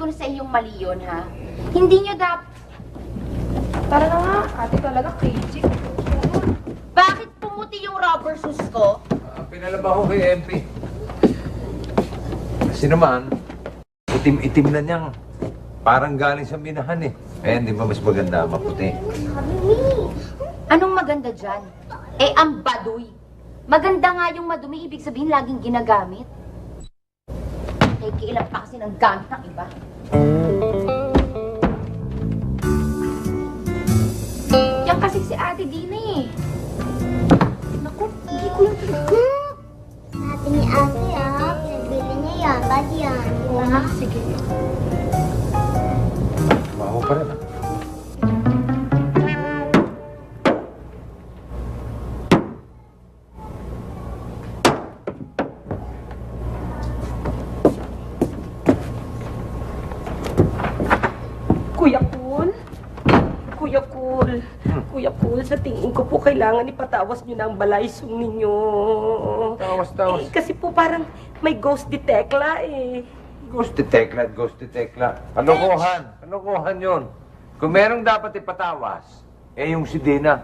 ko na sa iyong mali yun, ha? Hindi nyo Tara na nga, ate talaga crazy. Bakit pumuti yung rubber shoes ko? Pinalaba ko kay MP. Kasi naman, itim-itim na niyang parang galing sa minahan eh. Eh, hindi ba mas maganda, maputi? Anong maganda dyan? Eh, ang baduy. Maganda nga yung madumi, ibig sabihin laging ginagamit. Eh, kailan pa kasi ng gamit ng iba. Yan kasi si ate Dina eh. Naku, hindi ko yung Sabi ni ate pinabili niya yan. Ba't yan? Oo nga, sige. Maho pa rin ah. Kuya Cool? Kuya Cool? Kuya Cool, sa tingin ko po kailangan ipatawas nyo na ang balaysong ninyo. Tawas. Eh, kasi po parang may ghost detekla eh. Ghost detekla. Kalokohan yun. Kung merong dapat ipatawas, eh yung si Dina.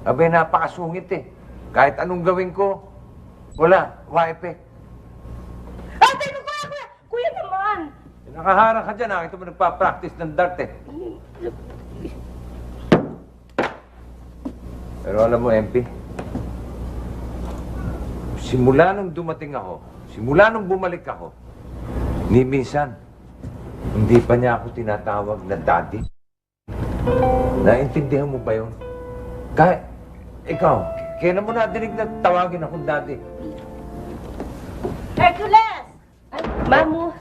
Abay, napakasungit eh. Kahit anong gawin ko, wala, wipe eh. Ate, ano kuya? Kuya naman! Nakaharang ka dyan, nakita mo nagpa-practice ng dart eh. Pero alam mo, MP, simula nung dumating ako, simula nung bumalik ako, ni minsan, hindi pa niya ako tinatawag na daddy. Naintindihan mo ba yun? Kahit, ikaw, kailan mo nadinig na tawagin akong daddy? Hercules! Mamu,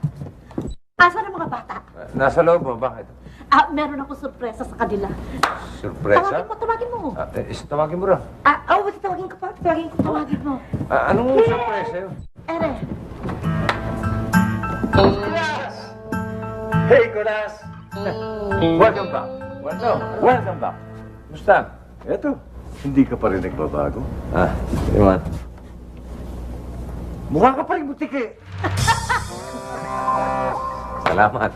Asan ang mga bata? Nasa loob mo, bakit? Meron ako sorpresa sa kanila. Surpresa? Tawagin mo. Tawagin mo rin. Tawagin ko pa. Tawagin mo. Anong surpresa yun? Ere. Kulas! Hey, Kulas! Welcome back. Welcome back. Musta? Eto, hindi ka pa rin nagbabago. Iwan. Mukha ka pa rin butiki. Salamat.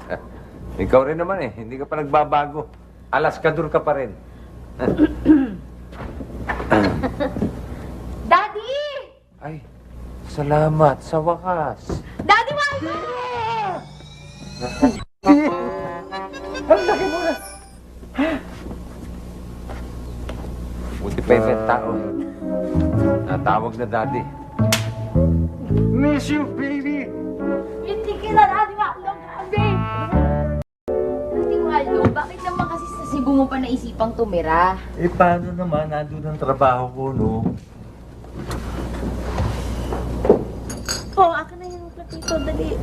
Ikaw rin naman eh. Hindi ka pa nagbabago. Alaskador ka pa rin. Daddy! Ay, salamat sa wakas. Daddy, Waldo! Ang laki mo na. Buti pa yung tao. Natawag na daddy. Miss you, baby! Hindi kita, Daddy Waldo. Grabe! Daddy Waldo, bakit naman kasi sa Cebu mo pa naisipang tumira? Eh, paano naman? Nandun ang trabaho ko, no? Akin na yung platito, dali.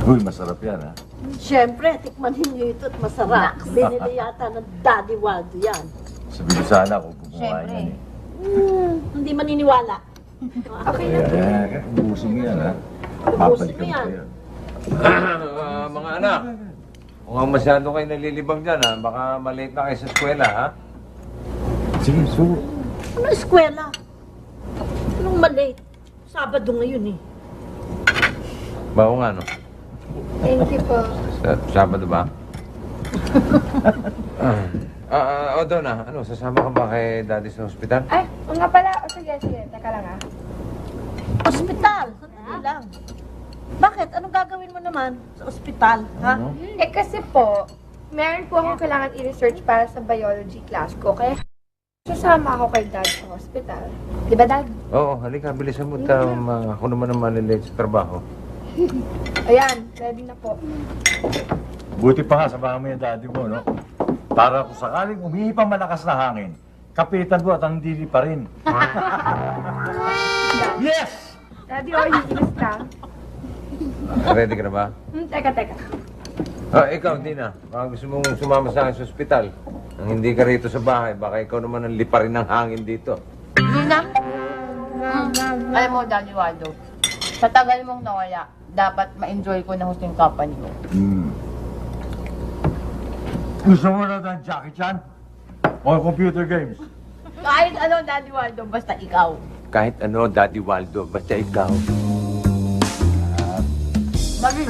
Uy, masarap yan, ha? Siyempre, tikmanin niyo ito at masarap. Binili yata ng Daddy Waldo yan. Sabihin sana ako gumawa Siyempre. yan, eh. Hindi maniniwala. Kaya, ubusin mo yan, ha? Ubusin mo Babalikan yan. ko yan. Mga anak, mukhang masyado kayo nalilibang dyan, ha? Baka malate na kayo sa eskwela, ha? Sige, so, Ano eskwela? Anong mali? Sabado ngayon eh. Bago nga, no? Thank you po. Sabado ba? Doon na. Ano, sasama ka ba kay daddy sa ospital? Ay, oo nga pala. O sige. Teka lang ah. Ospital! Sandali lang. Bakit? Anong gagawin mo naman sa ospital? Ha? ano? Eh kasi po, meron po akong kailangan i-research para sa biology class ko. Kaya sasama ako kay Dad sa hospital. Di ba, Dad? Oo, halika, bilisan mo. Ako naman ang malilate sa trabaho. Ayan, ready na po. Buti pa nga, samahan mo yung daddy mo, no? Para kung sakaling umihi pa malakas na hangin, kapitan mo at ang dili pa rin. Yes! Daddy, iinis ka. Ready ka na ba? Teka. Ikaw, hindi na. Baka gusto mong sumama sa akin sa ospital. Nang hindi ka rito sa bahay, baka ikaw naman ang liparin ng hangin dito. Hindi na. Alam mo, Daddy Waldo, sa tagal mong nawala, dapat ma-enjoy ko na gusto yung company mo. Gusto mo na ng Jackie Chan? O computer games? Kahit ano, Daddy Waldo, basta ikaw. Kahit ano, Daddy Waldo, basta ikaw. Bakit?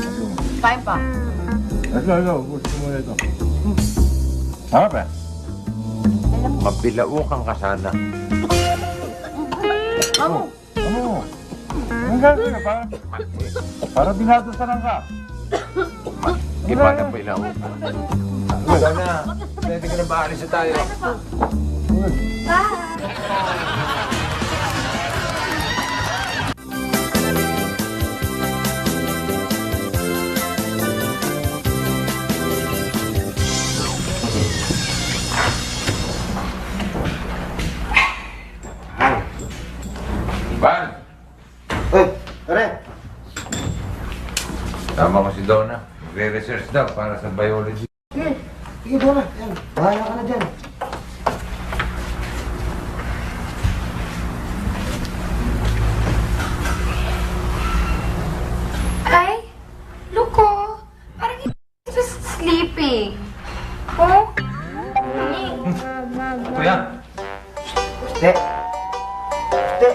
Kain pa. Ito. Gusto mo ito. Harap eh. Mabilaukan ka sana. Amo. Ang gagawin na para dinadosaran ka. Iba na bilaukan. Wala na. Pwede ka na maalis na tayo. Van! Uy, tara. Tama ko si Donna. Magre-research daw para sa biology. Sige, Dora. Yan. Bahala ka na dyan. Ay, Luko, parang just sleeping. Oh? Ito yan. Te. Te.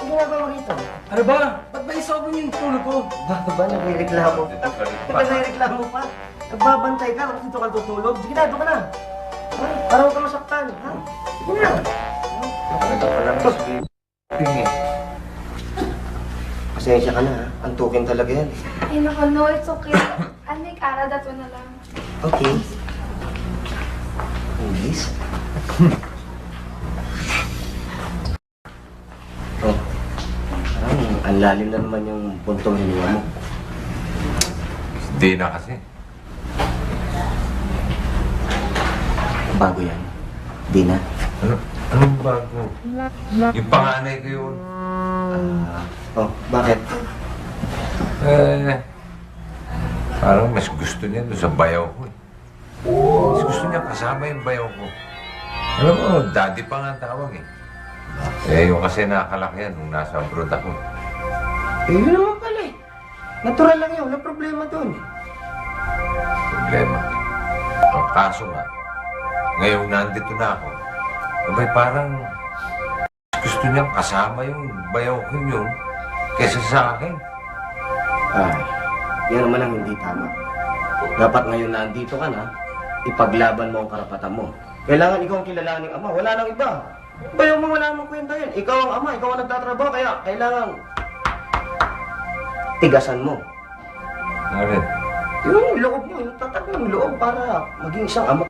Ano ginagawa mo rito? Ano ba? Ba't ba isobrin yung tulog ko? Bakit ba nagre-reklamo? Ba't nagre-reklamo pa? Nagbabantay ka, bakit dito ka tutulog? Sige na, doon ka na. Ay, para huwag ka masaktan, ha? Sige na. Talaga palang sleeping eh. Pasensya ka na, ha? Antukin talaga yan. Ay, naku, no, it's okay. I'll make Ara that one na lang. Okay. English? Oh, parang ang lalim na naman yung puntong hininga mo. Hindi na kasi. Bago yan. Di na. Anong bago? Yung panganay ko yun. Oh, bakit? Parang mas gusto niya doon sa bayaw ko eh. Mas gusto niya kasama yung bayaw ko. Alam mo, daddy pa nga ang tawag eh. Yung kasi nakakalakihan nung nasa abroad ako. Yun naman pala eh. Natural lang yun. Walang problema dun. Problema. Ang kaso nga, ngayong nandito na ako, abay parang gusto niyang kasama yung bayaw ko yun kaysa sa akin. Ay, yan naman ang hindi tama. Dapat ngayon nandito ka na, ipaglaban mo ang karapatan mo. Kailangan ikaw ang kilalaning ama. Wala nang iba. Bayaw mo wala namang kwenta yan. Ikaw ang ama, ikaw ang nagtatrabaho, kaya kailangan tigasan mo. Ano rin? Yung loob mo, yung tatag mo yung loob para maging isang ama.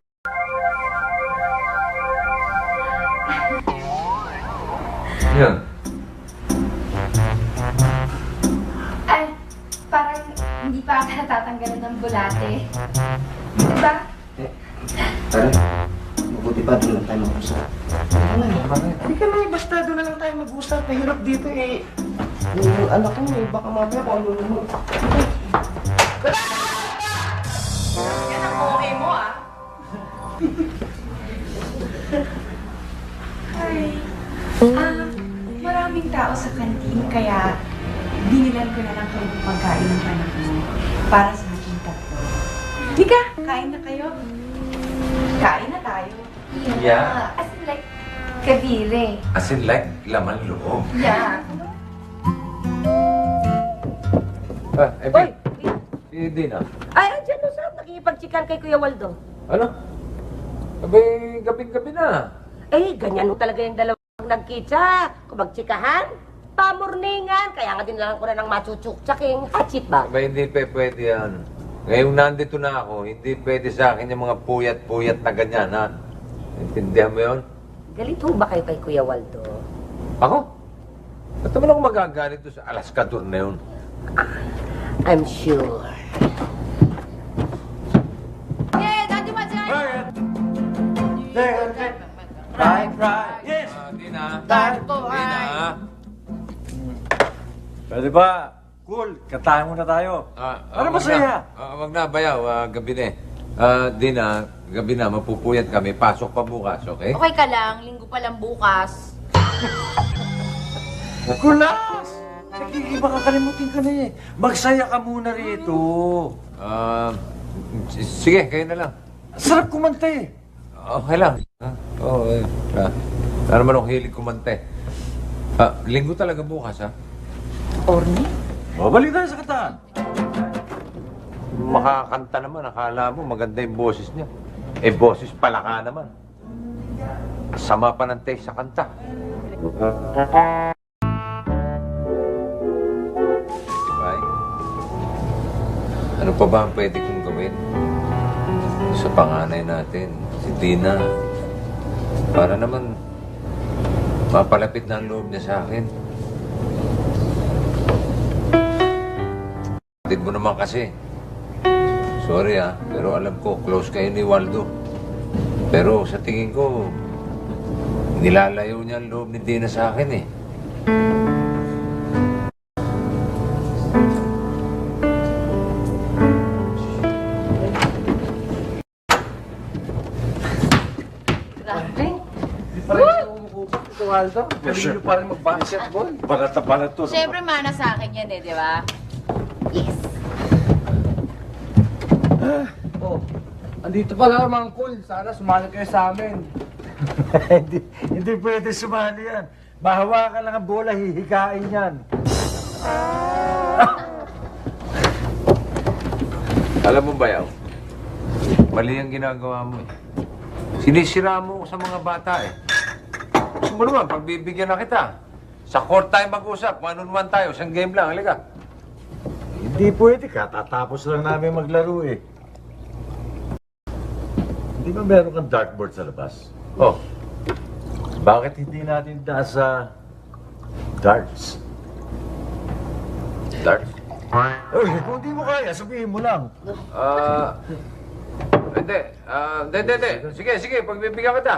Yan. Ay, parang hindi pa ata natatanggalan ng bulate. Diba? Tara, mabuti pa doon lang tayo mag-usap. Hindi ka na, basta doon na lang tayo mag-usap. Mahirap dito eh. Yung anak mo eh, baka mamaya kung ano mo. Yan ang okay mo, ah. Ay, maraming tao sa kantin, kaya binilan ko na lang kayo ng pagkain ng anak mo para sa ating tatlo. Halika, kain na kayo. Kain na tayo. Yeah. As in like, kabire. As in like, laman loob. Yeah. Oy! Hindi na. Ay, andyan mo sa nakikipagchikan kay Kuya Waldo. Ano? Abay, gabi-gabi na. Eh, ganyan mo talaga yung dalawang nagkitsa. Kung magtsikahan, pamorningan. Kaya nga din lang ko na ng machuchuk-chaking hachit ba? Abay, hindi pwede yan. Ngayong nandito na ako, hindi pwede sa akin yung mga puyat-puyat na ganyan, ha? Intindihan mo yun? Galit ho ba kayo kay Kuya Waldo? Ako? Ba't naman ako magagalit doon sa Alaskador na yun? I'm sure. Yes! Dina. Darko, Dina. Pwede ba? Cool, kantahan muna tayo. Para masaya. Wag na, bayaw. Gabi na eh. Dina, gabi na, mapupuyat kami. Pasok pa bukas, okay? Okay ka lang, linggo pa lang bukas. Kulas! Nakikiba ka, kalimutin ka na eh. Magsaya ka muna rito. Sige, kayo na lang. Sarap kumanta eh. Okay lang. Oo, eh. Ano naman ako hilig kumante. Linggo talaga bukas, ha? Orny? Babalik tayo sa kantahan. Makakanta naman, akala mo maganda yung boses niya. Eh, boses palaka naman. Sama pa ng taste sa kanta. Bye. Ano pa ba ang pwede kong gawin? Sa panganay natin, si Tina. Para naman mapalapit na ang loob niya sa akin. Kapatid mo naman kasi. Sorry pero alam ko, close kayo ni Waldo. Pero sa tingin ko, nilalayo niya ang loob ni Tina sa akin eh. Grabe. Ito, Waldo. Galing nyo pa rin mag-basketball. Balat na balat to. Siyempre, mana sa akin yan di ba? Yes. Oh, andito pala mga Paul. Sana sumali kayo sa amin. hindi pwede sumali yan. Mahawakan lang ang bola, hihikain yan. Alam mo ba yaw? Mali ang ginagawa mo eh. Sinisira mo sa mga bata eh. Gusto mo naman, pagbibigyan na kita. Sa court tayo mag-usap, one-on-one tayo, isang game lang, halika. Hindi pwede ka, tatapos lang namin maglaro eh. Hindi ba meron kang dartboard sa labas? Oh, Bakit hindi natin daan sa darts? darts? Kung di mo kaya, sabihin mo lang. Hindi. Sige, pagbibigyan kita.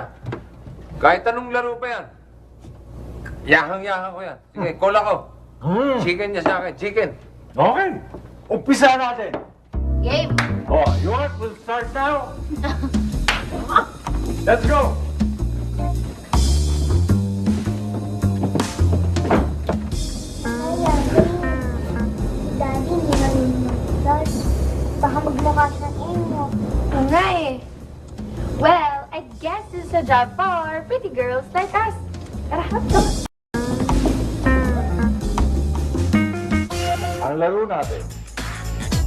Kahit anong laro pa yan. Yahang-yahang ko yan. Sige, call ako. Chicken niya sa akin, chicken. Okay, umpisa natin. Game. Oh, you want? We'll start now. Let's go. Daddy, hindi na rin mag-start. Baka magmukha siyang inyo. nga eh. Well, I guess this is a job for pretty girls like us. Tara, let's go. Ang laro natin,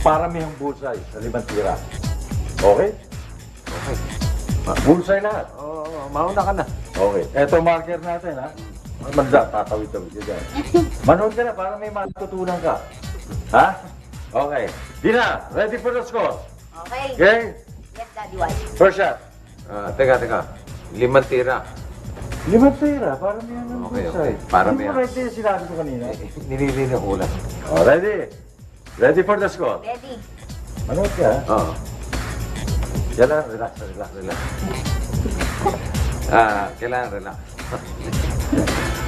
paramihang bullseye sa 5 tira. Okay? Okay. Bullseye lahat. Oo, mauna ka na. Okay. Eto marker natin, ha? Magda, tatawid-tawid ka dyan. Manood ka na para may matutunan ka. Ha? Okay. Dina, ready for the score? Okay. Okay? Yes, Daddy White. First shot. Teka. 5 tira. 5 tira, paramihan ng Okay. bullseye. Paramihan. Hindi mo right yung sinabi ko kanina. Nililino ko lang. Oh, ready? Ready for the score? Ready. Manood ka, ha? Oo. Yan lang, relax. Kailangan relax.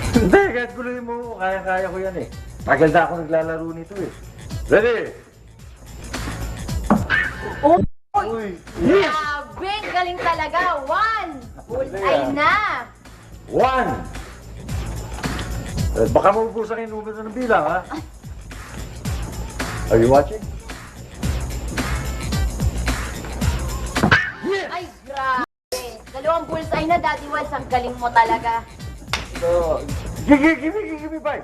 Hindi, kahit guloy mo, kaya-kaya ko yan eh. Tagal na ako naglalaro nito eh. Ready? Oh! Uy! Yes! Grabe, galing talaga. 1. Bullseye na. 1! Baka mabubusan yung numero ng bilang, ha? Are you watching? Ay, grabe. 2 bullseye na, Daddy White. Ang galing mo talaga. Give me 5!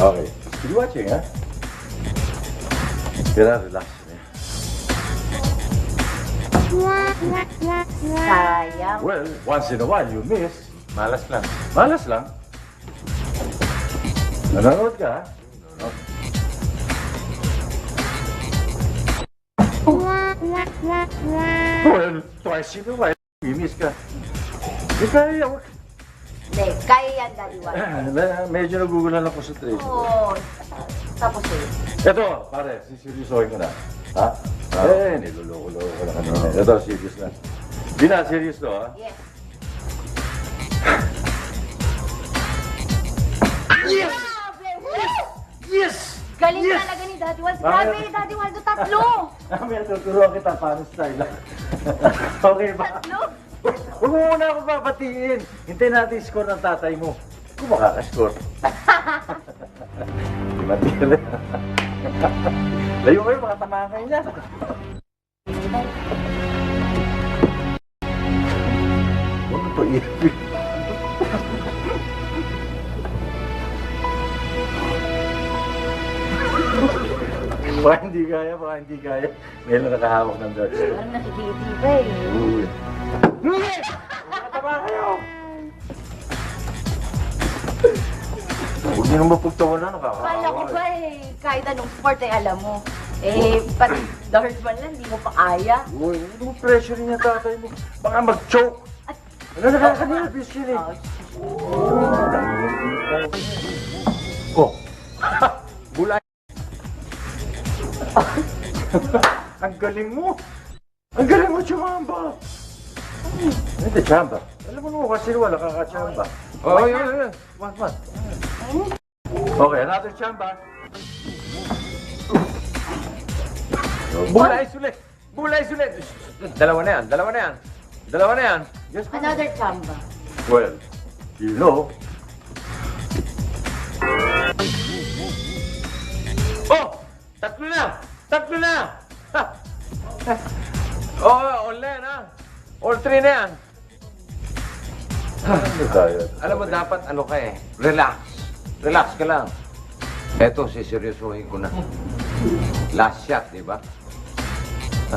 Okay. Are you watching, ha? Relax. Sayang. Well, once in a while you miss. Malas lang. Malas lang. Nanonood ka, ha? Well, twice in a while, you miss ka. Di kaya, Hindi, kaya yan, Daddy White. medyo nagugulan ako sa trade. Oh, tapos eh. Ito, pare, siseryosohin ko na. Ha? Niluloko-loko ko na kanina. Ito, serious na. Di na, serious to, ha? Yes. Yes! Grabe! Yes! Galing Yes! talaga ni Daddy Waldo. Grabe, Daddy Waldo, 3. May tuturuan kita paano style. Okay ba? 3. Huwag mo muna ako papatiin. Hintayin natin yung score ng tatay mo. Kung makakascore. Di ba tira? Layo kayo, mga tamakay na. Huwag mo pa iipin. Baka hindi kaya, baka hindi kaya. Ngayon lang nakahawak ng drugs. Parang nakikiliti pa eh. Uy. Mataba kayo! Huwag niyo naman pagtawanan, nakakaawa. Kala ko ba eh, kahit anong sport ay alam mo. Eh, pati Dorsman lang, di mo pa kaya. Uy, hindi mo pressure niya tatay mo. Baka mag-choke. Ano, nakaka-nervous yun eh. Oh. Bulay. Ang galing mo. Ang galing mo, Chumamba. Hindi, Chamba. Alam mo naman kasi wala kaka-Chamba. Oh, yun. Wan. Okay, another Chamba. Bulay sulit. Dalawa na yan. Yes, ma'am. Another chamba. Well, you know. Oh! Tatlo na! Ha! Oh, all na yan, ha? All three na yan. Ano tayo? Alam mo, dapat ano ka eh. Relax ka lang. Eto, siseryosohin ko na. Last shot, di ba? Ha?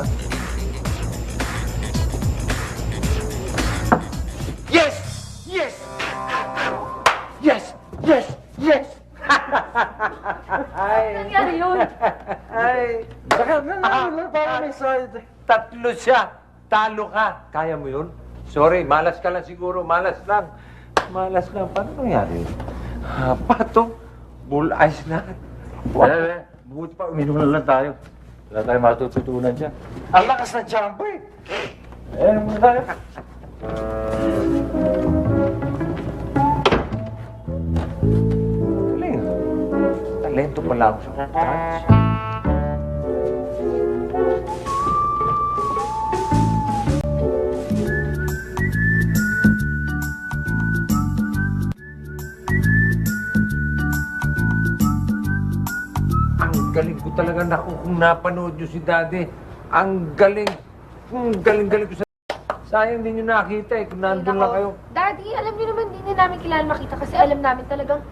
Yes! Nangyari yun? Ay! Baka parang may side. Tatlo siya. Talo ka. Kaya mo yun? Sorry, malas ka lang siguro. Malas lang. Paano nangyari yun? Pato, bull eyes na. Buti pa, uminom na lang tayo. Wala tayong matututunan dyan. Ang lakas ng Chamba eh. Muna tayo. Galing. Talento pala ako sa cards. Ang galing ko talaga, naku, kung napanood nyo si Daddy. Ang galing. Galing ko sa... Sayang hindi nyo nakita eh, kung nandun lang kayo. Daddy, alam niyo naman, hindi na namin kailangan makita kasi alam namin talagang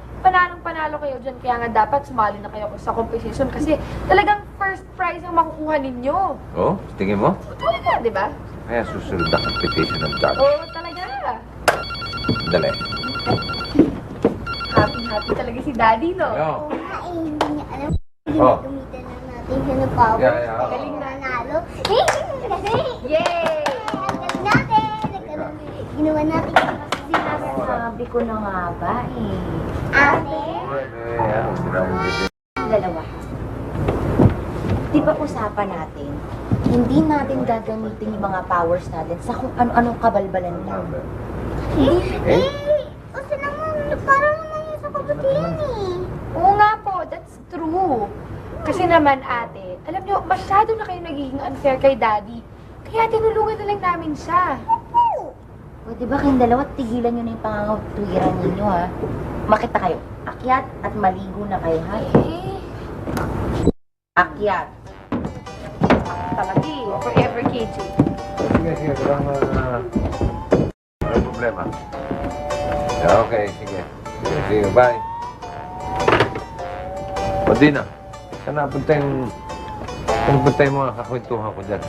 panalo kayo dyan. Kaya nga dapat sumali na kayo sa competition kasi talagang first prize ang makukuha ninyo. Oh, tingin mo? Talaga, di ba? Kaya susunod na competition ng darts. Oo, talaga. Dali. Happy talaga si Daddy, no? Yo. Oo nga eh, hindi niya alam. Oh. Ginagamitan lang natin siya ng power. Yeah. Galing na nanalo. Kasi, Yay! ang galing natin. Ginawa natin yung Sinasabi ko na nga ba eh. ate. Dalawa. Di ba usapan natin, hindi natin gagamitin yung mga powers natin sa kung ano-anong kabalbalan lang. Kasi naman, parang naman yung sa kabutihan eh. Oo nga po, that's true. Kasi naman, ate, alam niyo, masyado na kayo nagiging unfair kay Daddy. Kaya tinulungan na lang namin siya. O di ba kayong dalawa, tigilan nyo na yung pangangatuwiran ninyo ha. Makita kayo, akyat at maligo na kayo ha. Akyat. Talaga eh, forever KJ. Sige, walang problema. Okay, sige. Sige, bye. O di na, saan napunta yung mga kakwentuhan ko dyan?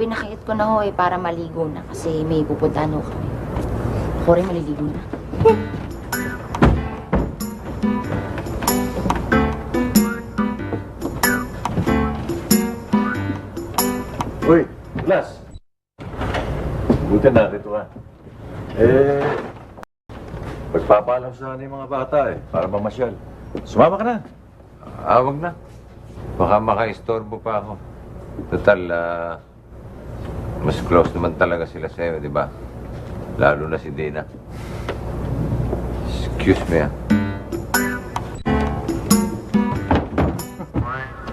Pinakait ko na ho eh para maligo na kasi may pupuntahan ho kami. Ako rin maliligo na. Uy, Blas. Buti narito ka. Pagpapaalam sana yung mga bata eh, para mamasyal. Sumama ka na. Wag na. Baka maka-istorbo pa ako. Total, mas close naman talaga sila sa'yo, di ba? Lalo na si Dina. Excuse me,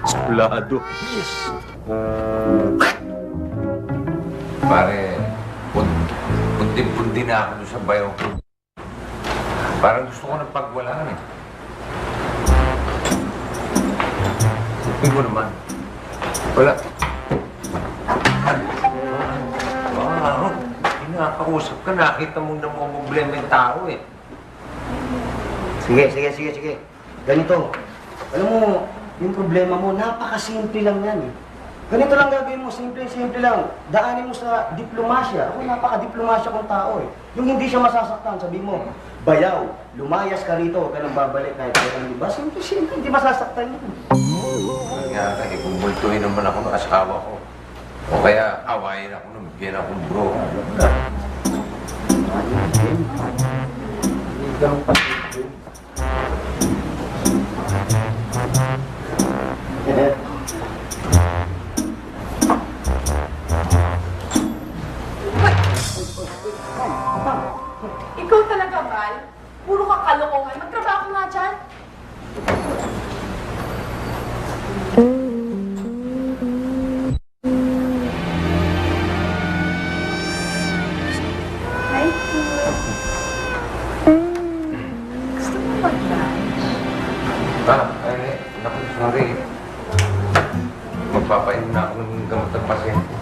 Skulado. Yes! Pare, pundi na ako doon sa bayo ko. Parang gusto ko ng pagwalaan eh. Sabi mo naman. Wala. Wow, kinakausap ka, nakita mo na mga problema yung tao eh. Sige. Ganito. Alam mo, Yung problema mo, napakasimple lang yan eh. Ganito lang gagawin mo, simple lang. Daanin mo sa diplomasya. Ako, napaka-diplomasya kong tao eh. Yung hindi siya masasaktan, sabi mo, bayaw, lumayas ka rito, huwag ka nang babalik kahit kailan, di ba? Simple, hindi masasaktan yun. Kaya ka, kumultuhin naman ako ng asawa ko. O kaya, awayin ako nung bigyan akong bro. Alam na. Hanggang pasimple. Ikaw talaga, Val? Puro ka kalokohan. Magtrabaho nga dyan. Hi, gusto mo mag-lunch? Naku, sorry. Magpapainom na ako ng gamot ng pasyente.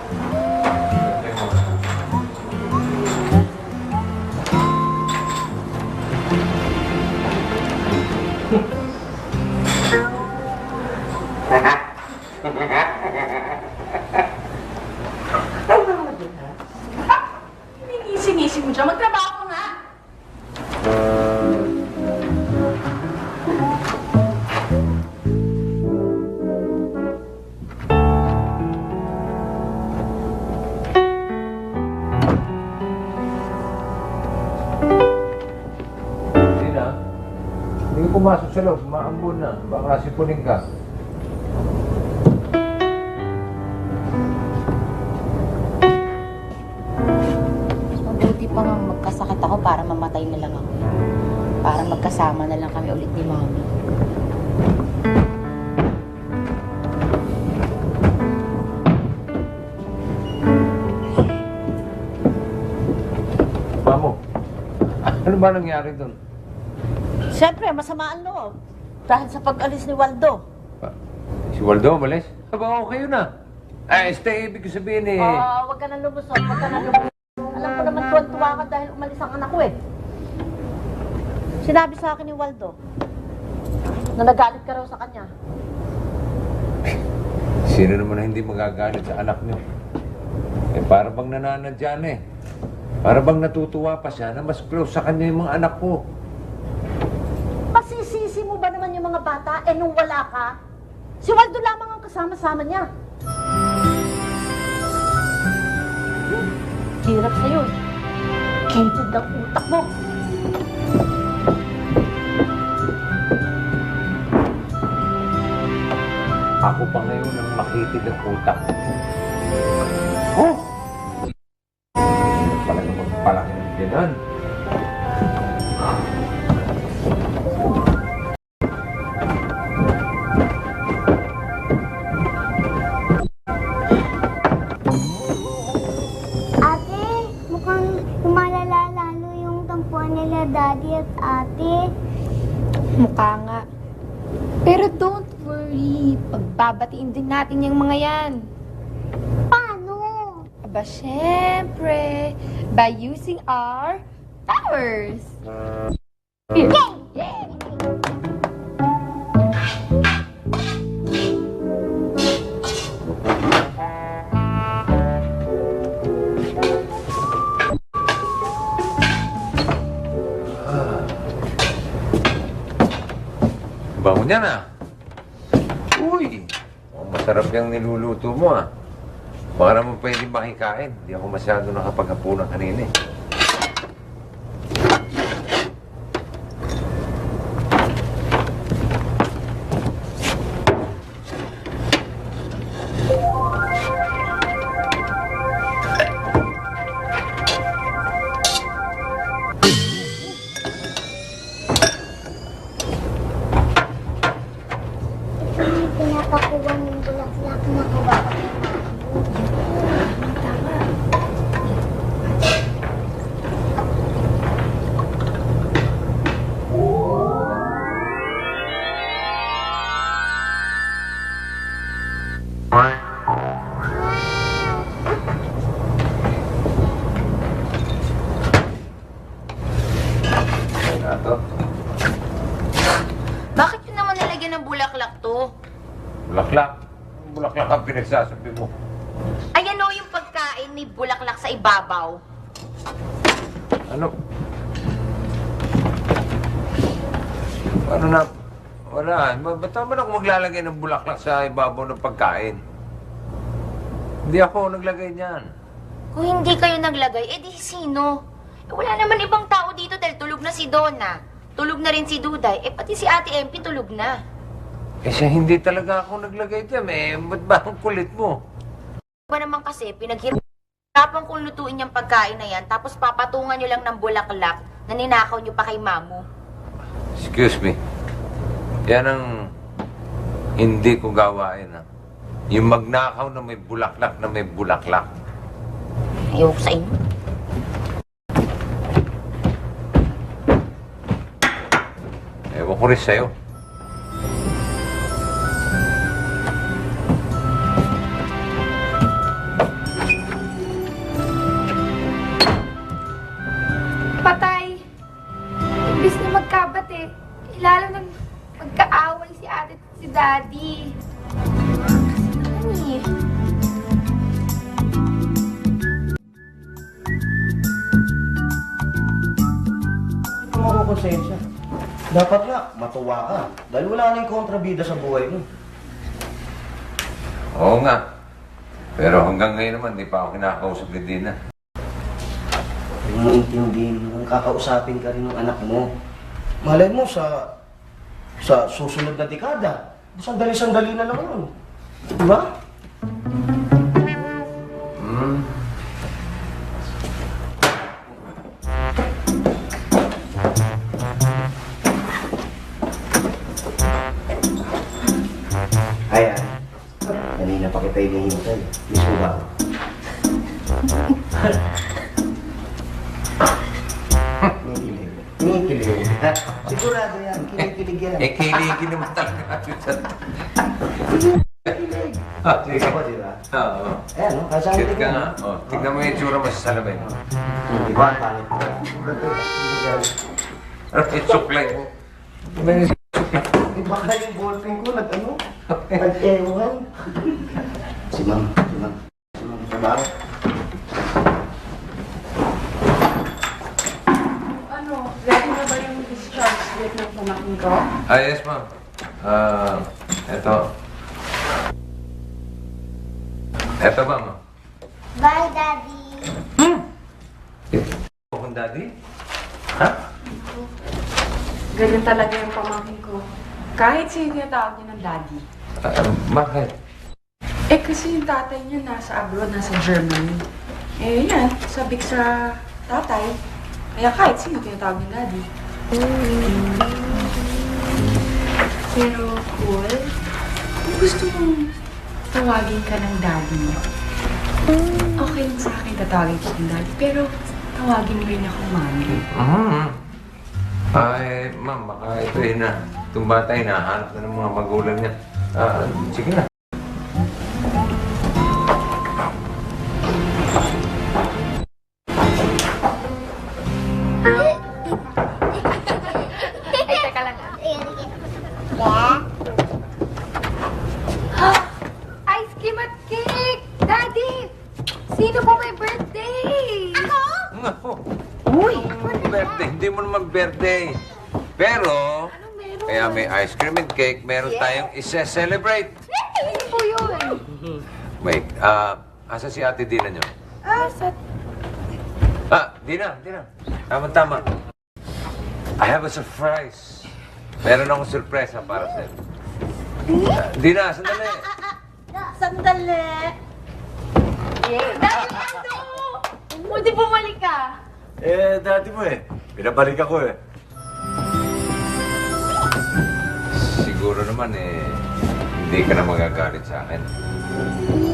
Sinisi mo dyan. Magtrabaho nga. Hindi na. Hindi ko pumasok sa loob. Maambon na. Baka sipunin ka. Mabuti pa nga magkasakit ako para mamatay na lang ako. Para magkasama na lang kami ulit ni Mami. Mamo, ano ba nangyari doon? Siyempre, masama ang loob. Dahil sa pag-alis ni Waldo. Si Waldo, malis? Aba, okay yun na. Stay, ibig ko sabihin eh. Huwag ka nang lumusot, huwag ka nang lumusot. Alam ko naman tuwan-tuwa ka dahil umalis ang anak ko eh. Sinabi sa akin ni Waldo na nagalit ka raw sa kanya. Sino naman na hindi magagalit sa anak niyo? Eh, para bang nananadya na eh. Para bang natutuwa pa siya na mas close sa kanya yung mga anak ko. Masisisi mo ba naman yung mga bata eh nung wala ka? Si Waldo lamang ang kasama-sama niya. Hirap sa'yo eh. Kitid ang utak mo. Ako pa ngayon ang makitid ang utak. Oh! Talaga magpalaki ng ganon. Ate, mukhang lumalala lalo yung tampuan nila daddy at ate. Mukha nga. Pero don't worry. Pagbabatiin din natin yung mga yan. Paano? Aba, syempre. By using our powers. Here. Yay! Bango niya na. Uy! Masarap yung niluluto mo ah. Baka naman pwede makikain. Hindi ako masyado nakapaghapunan kanina eh. Pinapakuha ng bulaklak na kuha. Bulaklak. Bulaklak ang pinagsasabi mo. Ayan o yung pagkain, may bulaklak sa ibabaw. Ano? Ano na? Wala. Ba't naman ako maglalagay ng bulaklak sa ibabaw ng pagkain? Hindi ako naglagay niyan. Kung hindi kayo naglagay, edi sino? Eh, wala naman ibang tao dito dahil tulog na si Donna. Tulog na rin si Duday. Eh, pati si Ate MP tulog na. Eh, siya hindi talaga ako naglagay dyan. Eh, ba't ba ang kulit mo? Ba naman kasi, pinaghirapan kong lutuin yung pagkain na yan, tapos papatungan nyo lang ng bulaklak na ninakaw nyo pa kay Mamu. Excuse me. Yan ang hindi ko gawain, ha? Yung magnakaw na may bulaklak na may bulaklak. Ayoko sa inyo. Ewan ko rin sa'yo. Patay. Imbis na magkabate, lalo nang magkaaway si ate at si daddy. Ano eh? Ito mo konsensya. Dapat nga, matuwa ka. Dahil wala na yung kontrabida sa buhay mo. Oo nga. Pero hanggang ngayon naman, di pa ako kinakausap ni Dina. Huwag mo intindihin, kung kakausapin ka rin ng anak mo. Malay mo sa susunod na dekada. Sandali-sandali na lang yun. Diba? Hmm. Ayan. Kanina pa kita hinihintay. Miss mo ba ako? Kinikilig. Kinikilig. Sigurado yan. Kinikilig yan. Eh, kiligin naman talaga. Kinikilig. Ah, sige. Ako, di ba? Oo. Ayan, no? Kasama Cute ka nga. Oh, tignan mo yung itsura mo sa salamin. Di ba? Pangit. Ano yung suklay mo? Ano yung suklay? Di ba kaya yung ballpen ko nag-ano? Nag-ewan. Si Ma'am. Si Ma'am. Si Ma'am. Trabaho. Ano, ready na ba yung discharge slip ng pamakin ko? Ah, yes, ma'am. Eto. Eto ba, ma'am? Bye, Daddy. Kung daddy? Ha? Ganyan talaga yung pamakin ko. Kahit sino yung tawag niya ng daddy. Bakit? Eh kasi yung tatay niya nasa abroad, nasa Germany. Eh yan, sabik sa tatay. Kaya kahit sino tinatawag ng daddy. Pero, Paul, kung gusto mong tawagin ka ng daddy, okay lang sa akin tatawagin ko ng daddy. Pero, tawagin mo rin ako mami. Ay, ma'am, baka ito na. Itong bata ay nahanap na ng mga magulang niya. Sige na. Ay, teka lang ah. Ice cream at cake! Daddy! Sino po may birthday? Ako? Uy! Birthday. Hindi mo naman birthday. Pero, kaya may ice cream and cake, meron tayong isa-celebrate. Ano po yun? Wait, asa si Ate Dina nyo? Dina. Tama. I have a surprise. Meron akong surpresa para sa'yo. Dina, sandali. Sandali. Daddy, ano? Buti bumalik ka. Dati mo pinabalik ako Siguro naman hindi ka na magagalit sa akin.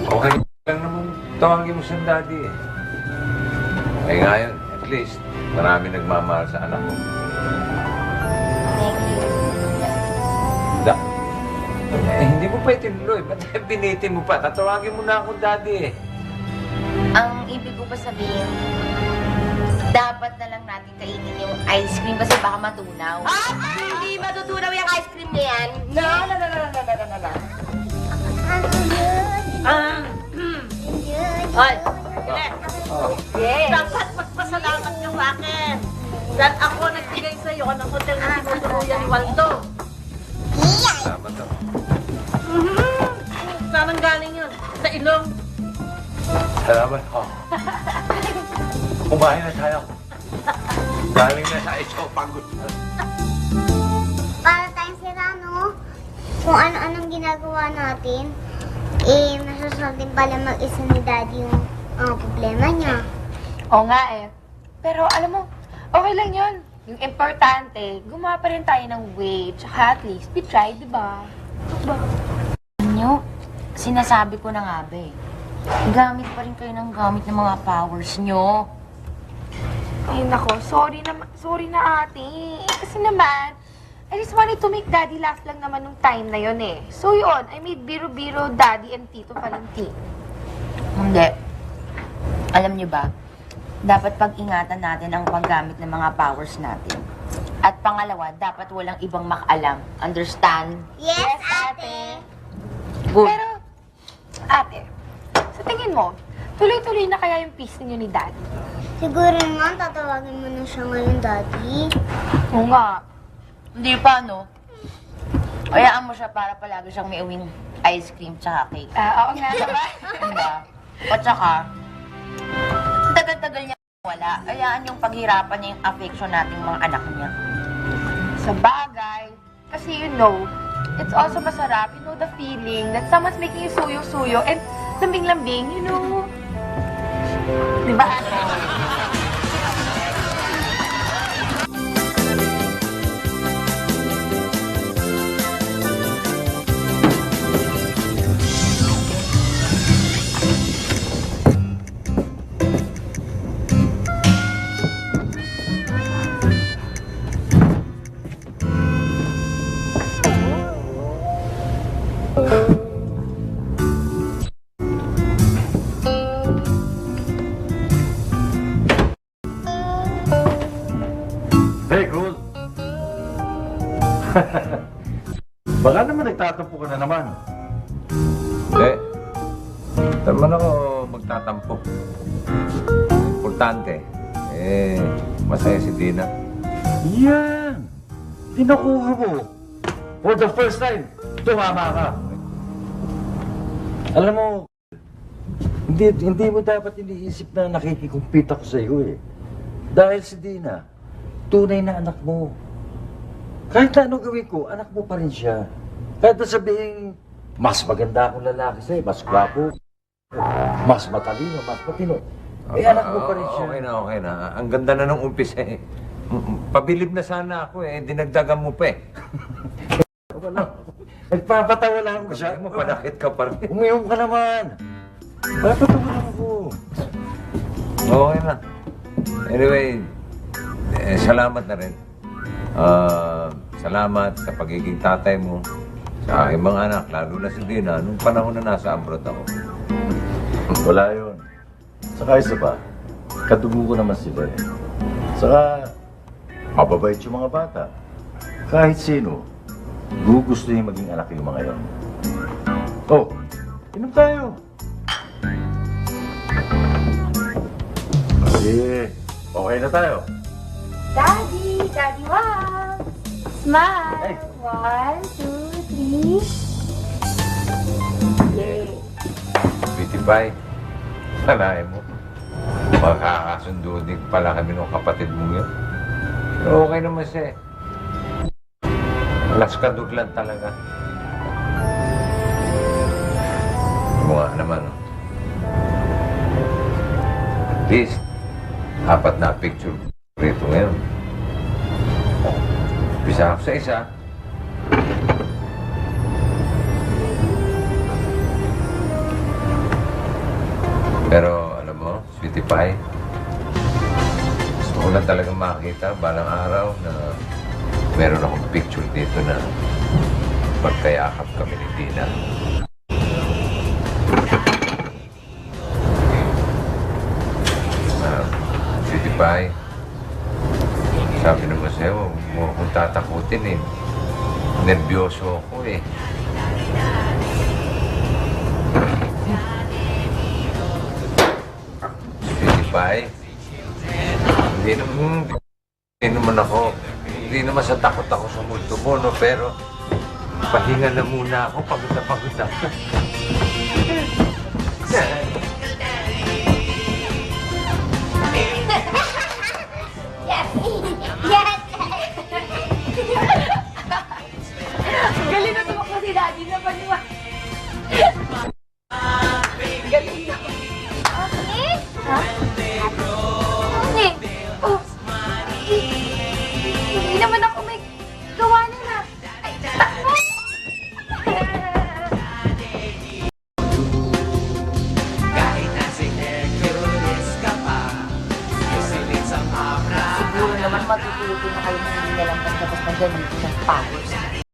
Okay lang naman tawagin mo siyang daddy Eh ngayon, at least, marami nagmamahal sa anak ko. Hindi mo pa itinuloy. Ba't binitin mo pa? Tatawagin mo na ako daddy Ang ibig ko pa sabihin, dapat na lang natin kainin yung ice cream kasi baka matunaw. Hindi matutunaw yung ice cream na yan. No. Ah, Hoy, dapat magpasalamat ka sa akin. Dahil ako nagbigay sa iyo ng hotel na tinutuluyan ni Waldo. Salamat ako. Saan ang galing yun? Sa ilong? Salamat ako. Kumain na tayo. Galing na sa esophagus. Para tayong sira, no? Kung ano-anong ginagawa natin, masasolve din pala mag-isa ni Daddy yung problema niya. Oo nga eh. Pero alam mo, okay lang yun. Yung importante, gumawa pa rin tayo ng way. Tsaka at least, we tried, di ba? Nyo, sinasabi ko na nga ba eh. Gamit pa rin kayo ng gamit ng mga powers nyo. Ay nako, sorry na ate. Kasi naman, I just wanted to make Daddy laugh lang naman nung time na yun eh. So yun, I made biro-biro Daddy and Tito Valentin. Hindi. Alam nyo ba, dapat pag-ingatan natin ang paggamit ng mga powers natin. At pangalawa, dapat walang ibang makaalam. Understand? Yes, ate! Good. Pero, ate, sa tingin mo, tuloy-tuloy na kaya yung peace ninyo ni Daddy? Siguro naman, tatawagin mo na siya ngayon, Daddy. Oo nga. Hindi pa, no? Hayaan mo siya para palagi siyang may uwing ice cream tsaka cake. Oo nga naman. Diba? At saka, tagal-tagal niya wala. Hayaan yung paghirapan niya yung affection nating mga anak niya. Sa bagay, kasi you know, it's also masarap, you know the feeling that someone's making you suyo-suyo and lambing-lambing, you know. Diba, ate? Hey, cool. Baka naman nagtatampo ka na naman. Hindi. Naman ako magtatampo. Importante, masaya si Dina. Yan! Tinakuha mo. For the first time, tumama ka. Alam mo, hindi mo dapat iniisip na nakikikumpit ako sa iyo eh. Dahil si Dina, tunay na anak mo. Kahit na ano gawin ko, anak mo pa rin siya. Kahit na sabihin, mas maganda akong lalaki sa'yo, mas gwapo, mas matalino, mas matino. Anak mo pa rin siya. Okay na. Ang ganda na nung umpisa eh. Pabilib na sana ako eh. Dinagdagan mo pa eh. Wala. Nagpapatawa lang ako siya. Sabi mo, panakit ka pa rin. Umiyom ka naman. Papatawa lang ako. Okay na. Anyway, salamat na rin. Salamat sa pagiging tatay mo sa aking mga anak, lalo na si Dina, nung panahon na nasa abroad ako. Wala yun. Saka isa pa, kadugo ko naman sila eh. Saka, mababait yung mga bata. Kahit sino, gugustuhin maging anak yung mga yon. Oh, inom tayo. Sige, okay na tayo. Daddy, wow! Smile! Hey. 1, 2, 3. Yay! Sweetie Pie, sanahin mo. Makakasundo din pala kami ng kapatid mo yun. Pero okay naman siya eh. Laskadug lang talaga. Mukha naman. At least, 4 na picture rito ngayon. Bisa ako sa isa. Pero alam mo, Sweetie Pie, gusto ko lang talagang makakita balang araw na meron akong picture dito na pagkayakap kami ni Dina. Sweetie Pie, sabi naman sa'yo, huwag mo akong tatakutin eh. Nervyoso ako eh. Bay. Hindi naman ako, hindi naman sa takot ako sa multo mo, no? Pero, pahinga na muna ako, pagod na pagod na. Galing na tumakbo si Daddy na paniwa. Galing na. Okay? Ha? Okay. Oh. Hindi naman ako may gawa na na. Ay, takbo! Siguro naman matututo na kayo na hindi na lang basta-basta ganito ng powers.